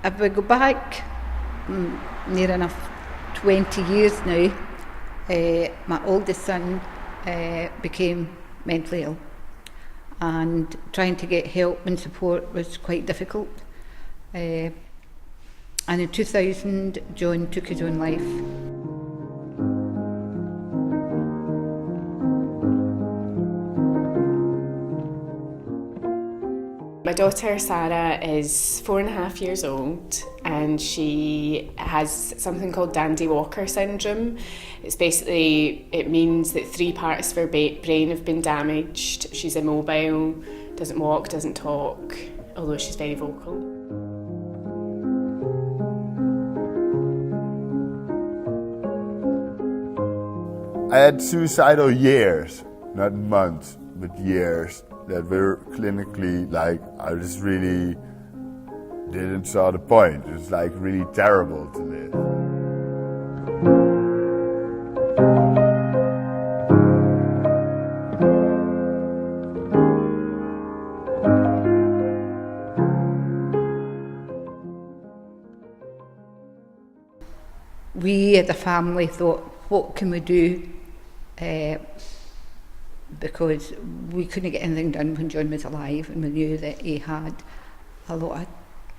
if we go back near enough 20 years now, my oldest son became mentally ill, and trying to get help and support was quite difficult. And in 2000, John took his own life. My daughter Sarah is 4.5 years old, and she has something called Dandy Walker syndrome. It means that 3 parts of her brain have been damaged. She's immobile, doesn't walk, doesn't talk, although she's very vocal. I had suicidal years, not months, but years, that were clinically I just really didn't saw the point. It was really terrible to live. We as a family thought, what can we do? Because we couldn't get anything done when John was alive, and we knew that he had a lot of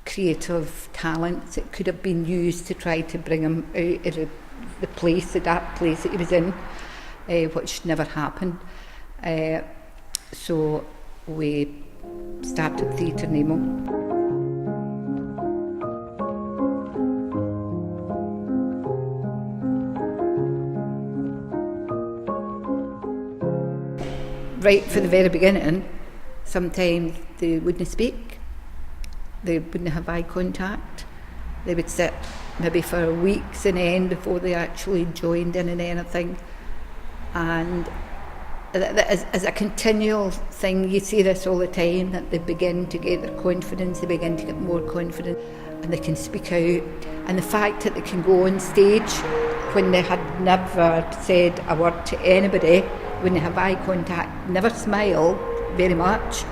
creative talents that could have been used to try to bring him out of the dark place that he was in, which never happened. So we started Theatre Nemo. Right from the very beginning, sometimes they wouldn't speak, they wouldn't have eye contact, they would sit maybe for weeks on end before they actually joined in anything. And as a continual thing, you see this all the time, that they begin to get their confidence, they begin to get more confident, and they can speak out. And the fact that they can go on stage when they had never said a word to anybody, when they have eye contact, never smile very much.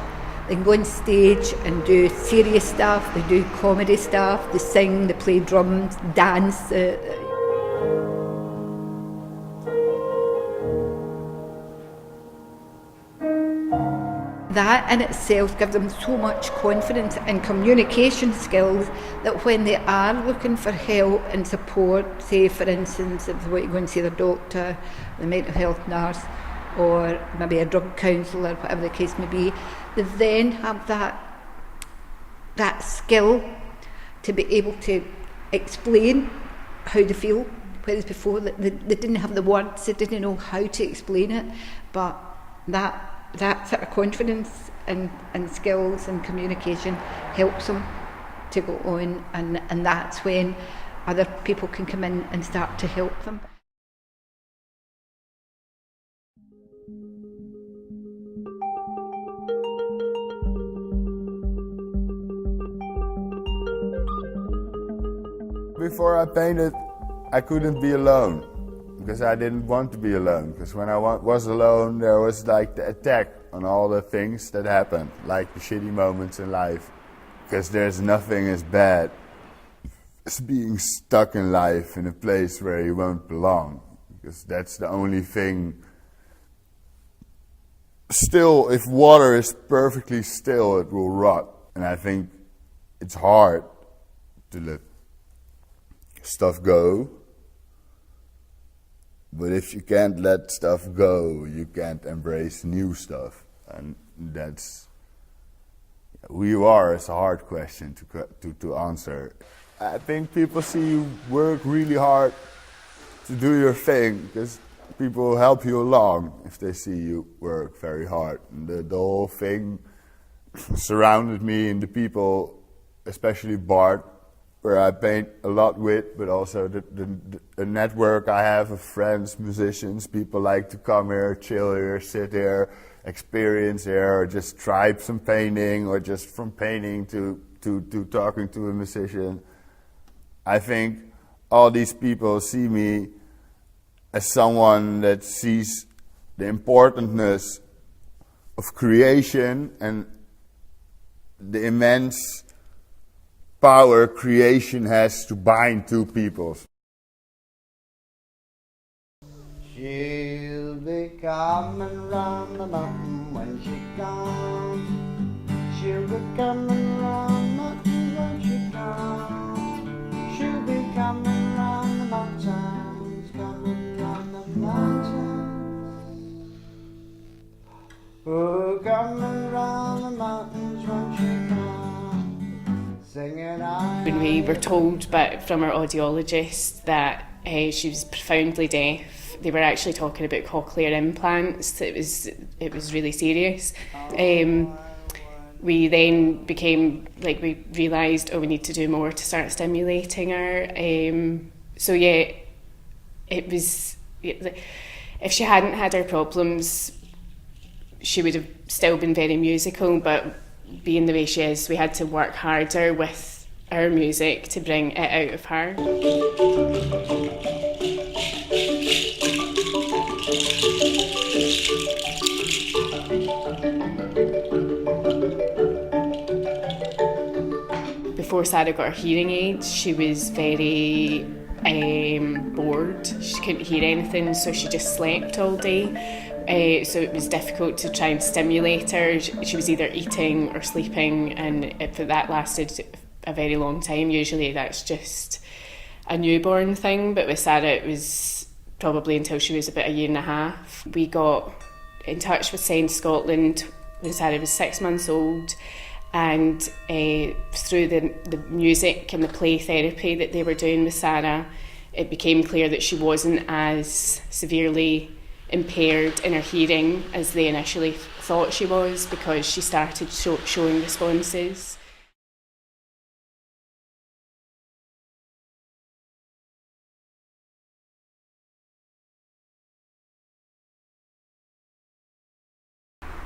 They can go on stage and do serious stuff, they do comedy stuff, they sing, they play drums, dance. That in itself gives them so much confidence and communication skills that when they are looking for help and support, say for instance if they want to go and see their doctor, the mental health nurse, or maybe a drug counsellor, whatever the case may be, they then have that skill to be able to explain how they feel, whereas before they didn't have the words, they didn't know how to explain it. But that sort of confidence and skills and communication helps them to go on, and that's when other people can come in and start to help them. Before I painted, I couldn't be alone, because I didn't want to be alone. Because when I was alone, there was the attack on all the things that happened, like the shitty moments in life. Because there's nothing as bad as being stuck in life in a place where you won't belong. Because that's the only thing. Still, if water is perfectly still, it will rot. And I think it's hard to let stuff go. But if you can't let stuff go, you can't embrace new stuff. And that's who you are is a hard question to answer. I think people see you work really hard to do your thing, because people help you along if they see you work very hard. And the whole thing surrounded me, and the people, especially Bart, where I paint a lot with, but also the network I have of friends, musicians, people like to come here, chill here, sit here, experience here, or just try some painting, or just from painting to talking to a musician. I think all these people see me as someone that sees the importantness of creation and the immense power creation has to bind two peoples. She'll be coming round the mountain when she comes. She'll be coming round the mountain when she comes. She'll be coming round the mountains, coming round the mountains. Oh, coming round the mountains when she comes, singing I. When we were told from our audiologist that she was profoundly deaf, they were actually talking about cochlear implants. It was really serious. We then became we realised, we need to do more to start stimulating her. So yeah, it was. If she hadn't had her problems, she would have still been very musical. But being the way she is, we had to work harder with our music to bring it out of her. Before Sarah got her hearing aids, she was very bored. She couldn't hear anything, so she just slept all day. So it was difficult to try and stimulate her. She was either eating or sleeping, and that lasted a very long time. Usually that's just a newborn thing, but with Sarah it was probably until she was about a year and a half. We got in touch with Sense Scotland when Sarah was 6 months old, and through the music and the play therapy that they were doing with Sarah, it became clear that she wasn't as severely impaired in her hearing as they initially thought she was, because she started showing responses.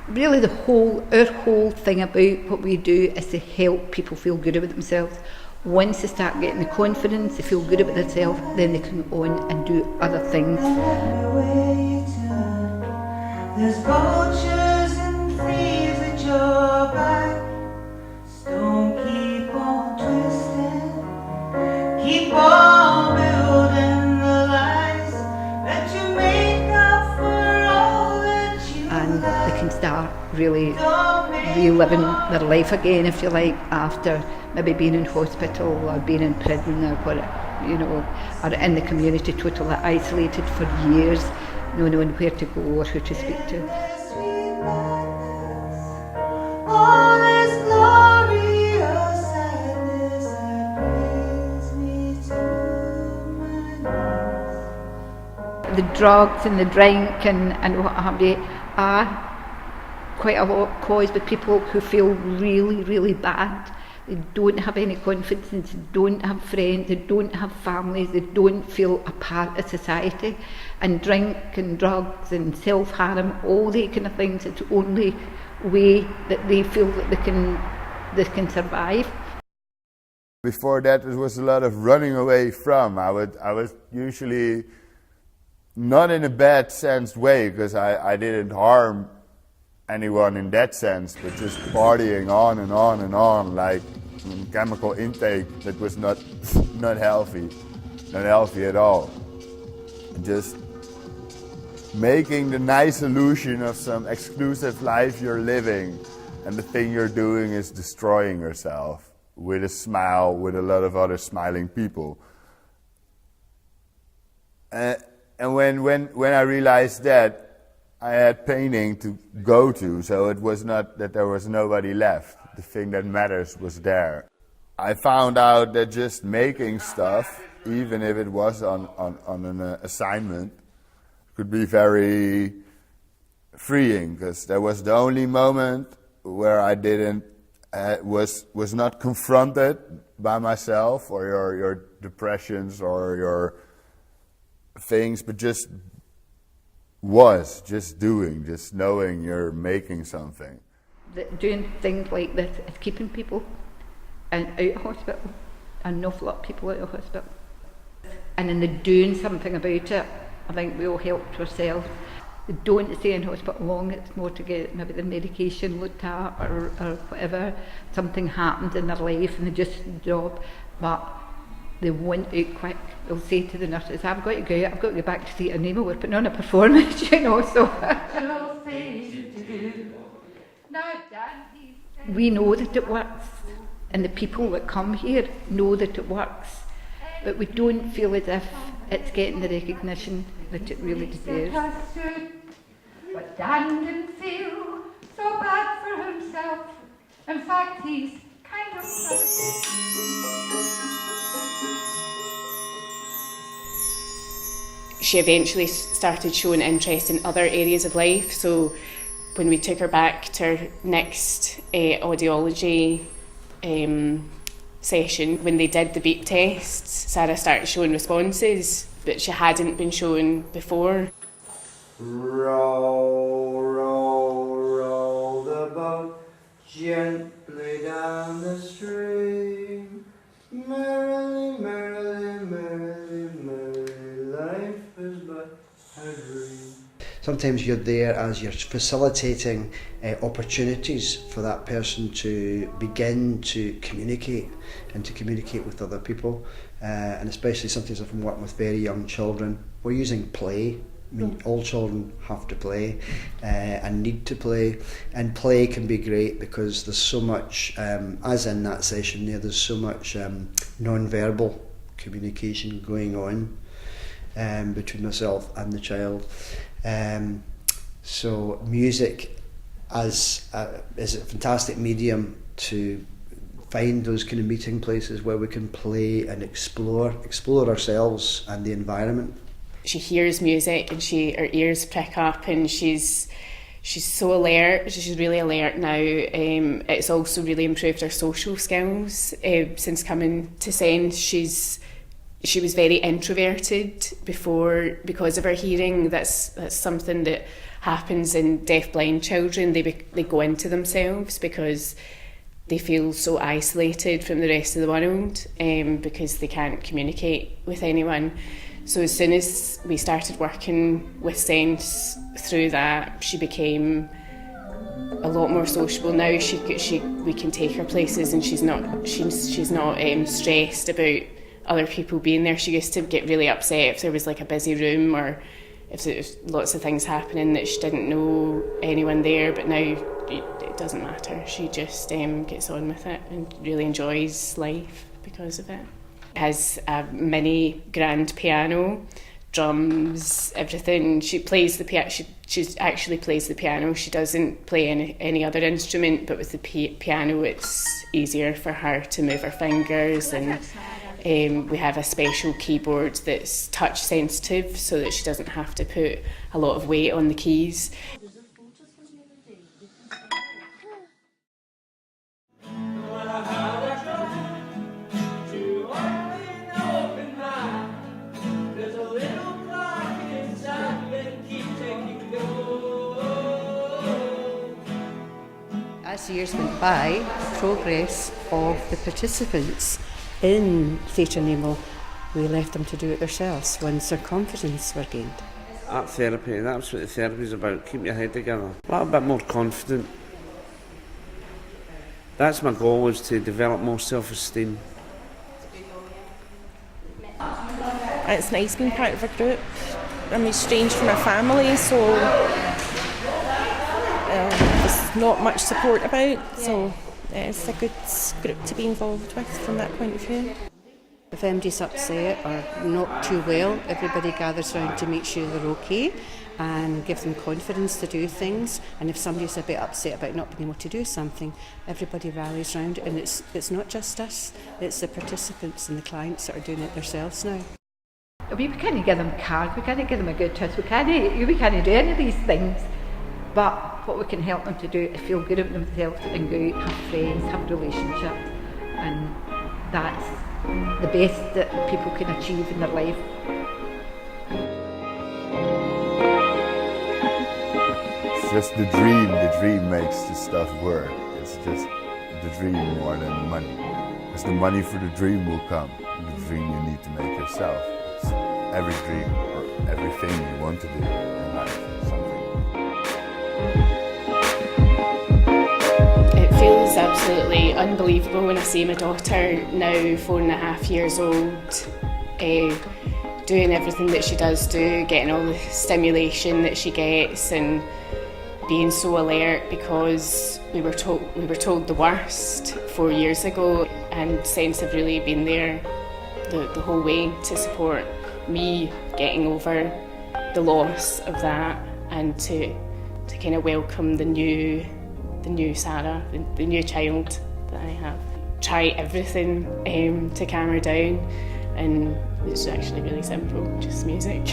Really our whole thing about what we do is to help people feel good about themselves. Once they start getting the confidence, they feel good about themselves, then they can go on and do other things. There's vultures and thieves at your back. Don't keep on twisting, keep on building the lies that you make up for all that you And like. they can start really reliving their life again, if you like, after maybe being in hospital or being in prison or what, or in the community totally isolated for years, not knowing where to go or who to speak to. All this glorious sadness that brings me to my knees. The drugs and the drink and what have you are quite a lot caused by people who feel really, really bad. They don't have any confidence, they don't have friends, they don't have families, they don't feel a part of society. And drink and drugs and self-harm, all the kind of things, it's the only way that they feel that they can survive. Before that, it was a lot of running away from. I was usually not in a bad sense way, because I didn't harm anyone in that sense, but just partying on and on and on, like chemical intake that was not healthy at all. Just making the nice illusion of some exclusive life you're living, and the thing you're doing is destroying yourself with a smile, with a lot of other smiling people. And when I realized that, I had painting to go to, so it was not that there was nobody left. The thing that matters was there. I found out that just making stuff, even if it was on an assignment, could be very freeing, because that was the only moment where I was not confronted by myself or your depressions or your things, but just doing, just knowing you're making something. Doing things like this is keeping people out of hospital, an awful lot of people out of hospital. And in the doing something about it, I think we all helped ourselves. They don't stay in hospital long, it's more to get maybe their medication looked at or whatever. Something happened in their life and they just drop, but they want out quick. They'll say to the nurses, I've got to go out, I've got to go back to Theatre Nemo, we're putting on a performance, you know, so. We know that it works, and the people that come here know that it works, but we don't feel as if it's getting the recognition that it really deserves. But Dan didn't feel so bad for himself. In fact, he's kind of She eventually started showing interest in other areas of life. So when we took her back to her next audiology session, when they did the beep tests, Sarah started showing responses, but she hadn't been shown before. Roll, roll, roll the boat gently down the stream. Merrily, merrily, merrily, merrily, life is but a dream. Sometimes you're there as you're facilitating opportunities for that person to begin to communicate and to communicate with other people. And especially sometimes if I'm working with very young children, we're using play. I mean, all children have to play and need to play, and play can be great because there's so much, as in that session there's so much non-verbal communication going on between myself and the child. So music is a fantastic medium to find those kind of meeting places where we can play and explore ourselves and the environment. She hears music and her ears prick up, and she's so alert. She's really alert now. It's also really improved her social skills since coming to SEND. She was very introverted before because of her hearing. That's something that happens in deafblind children. They go into themselves because they feel so isolated from the rest of the world because they can't communicate with anyone. So as soon as we started working with SEND through that, she became a lot more sociable. Now we can take her places, and she's not stressed about other people being there. She used to get really upset if there was like a busy room or if there was lots of things happening that she didn't know anyone there, but now it doesn't matter. She just gets on with it and really enjoys life because of it. Has a mini grand piano, drums, everything. She plays the piano. She actually plays the piano. She doesn't play any other instrument, but with the piano it's easier for her to move her fingers, and we have a special keyboard that's touch sensitive so that she doesn't have to put a lot of weight on the keys. As the years went by, the progress of the participants in Theatre Nemo, we left them to do it themselves once their confidence were gained. Art therapy, that's what the therapy is about, keeping your head together. A little bit more confident. That's my goal, is to develop more self-esteem. It's nice being part of a group. I'm estranged from my family, so there's not much support about, so it's a good group to be involved with from that point of view. If MD's upset or not too well, everybody gathers around to make sure they're okay and give them confidence to do things. And if somebody's a bit upset about not being able to do something, everybody rallies around it, and it's not just us, it's the participants and the clients that are doing it themselves now. We can't give them cards, we can't give them a good test, we can't do any of these things. But what we can help them to do is feel good about themselves and go out, have friends, have relationships, and that's the best that people can achieve in their life. It's just the dream makes the stuff work. It's just the dream more than the money. Because the money for the dream will come, the dream you need to make yourself. It's every dream or everything you want to do in life, something feels absolutely unbelievable when I see my daughter now 4.5 years old, doing everything that she does do, getting all the stimulation that she gets and being so alert, because we were told the worst 4 years ago, and Sense have really been there the whole way to support me getting over the loss of that, and to kind of welcome the new Sarah, the new child that I have. Try everything to calm her down, and it's actually really simple, just music.